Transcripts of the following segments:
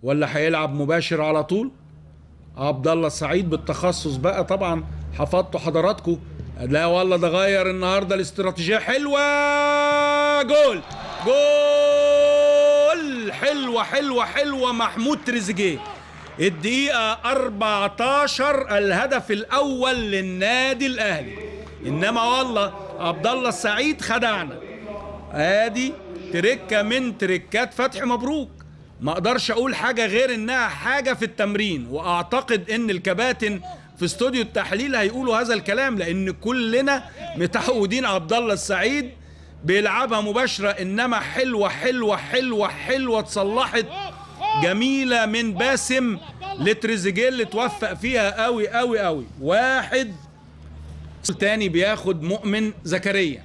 ولا هيلعب مباشر على طول؟ عبد الله السعيد بالتخصص بقى طبعا حفظتوا حضراتكم. لا والله ده غير النهارده الاستراتيجيه. حلوه، جول جول، حلوه حلوه حلوه. محمود تريزيجيه الدقيقه 14 الهدف الاول للنادي الاهلي. انما والله عبد الله السعيد خدعنا. ادي تركه من تركات فتحي مبروك. ما اقدرش اقول حاجه غير انها حاجه في التمرين، واعتقد ان الكباتن في استوديو التحليل هيقولوا هذا الكلام، لان كلنا متعودين عبد الله السعيد بيلعبها مباشره. انما حلوه حلوه حلوه حلوه اتصلحت، جميله من باسم لتريزيجيه اللي توفق فيها قوي قوي قوي. واحد تاني بياخد مؤمن زكريا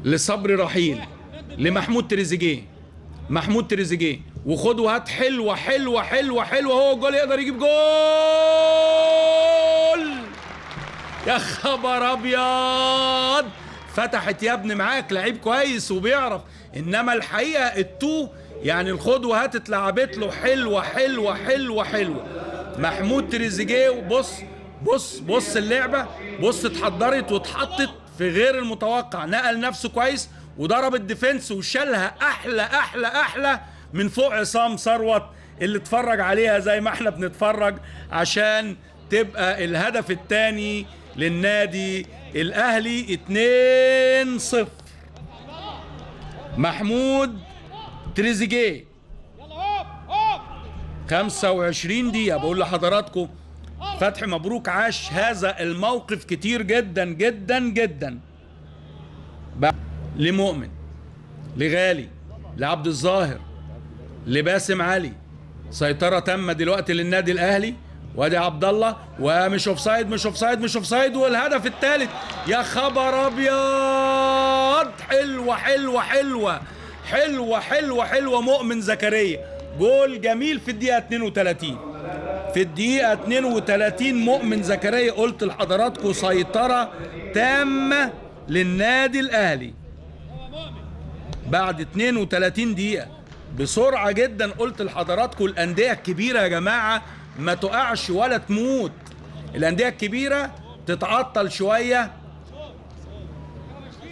لصبري رحيل لمحمود تريزيجيه. محمود تريزيجيه وخد وهات، حلوه حلوه حلوه حلوه. هو الجول يقدر يجيب جول. يا خبر ابيض، فتحت يا ابني معاك لعيب كويس وبيعرف. انما الحقيقه التو يعني الخد وهات اتلعبت له حلوه حلوه حلوه حلوه. محمود تريزيجيه بص بص بص اللعبه، بص اتحضرت واتحطت في غير المتوقع. نقل نفسه كويس وضرب الديفنس وشالها احلى احلى احلى من فوق عصام ثروت اللي اتفرج عليها زي ما احنا بنتفرج، عشان تبقى الهدف الثاني للنادي الاهلي 2-0. محمود تريزيجيه 25 دقيقة. بقول لحضراتكم فتحي مبروك عاش هذا الموقف كتير جدا جدا جدا. لمؤمن، لغالي، لعبد الظاهر، لباسم علي. سيطرة تامة دلوقتي للنادي الاهلي. وادي عبد الله، ومش اوفسايد مش اوفسايد مش اوفسايد، والهدف الثالث. يا خبر ابيض، حلوه حلوه حلوه حلوه حلوه حلوه. مؤمن زكريا جول جميل في الدقيقة 32. في الدقيقة 32 مؤمن زكريا قلت لحضراتكم سيطرة تامة للنادي الأهلي بعد 32 دقيقة بسرعة جدا. قلت لحضراتكم الأندية الكبيرة يا جماعة ما تقعش ولا تموت. الأندية الكبيرة تتعطل شوية،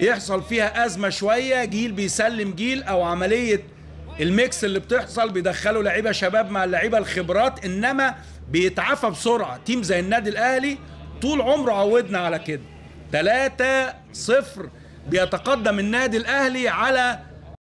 يحصل فيها أزمة شوية، جيل بيسلم جيل، أو عملية الميكس اللي بتحصل بيدخلوا لعيبه شباب مع اللعيبه الخبرات، انما بيتعافى بسرعه. تيم زي النادي الاهلي طول عمره عودنا على كده. 3-0 بيتقدم النادي الاهلي على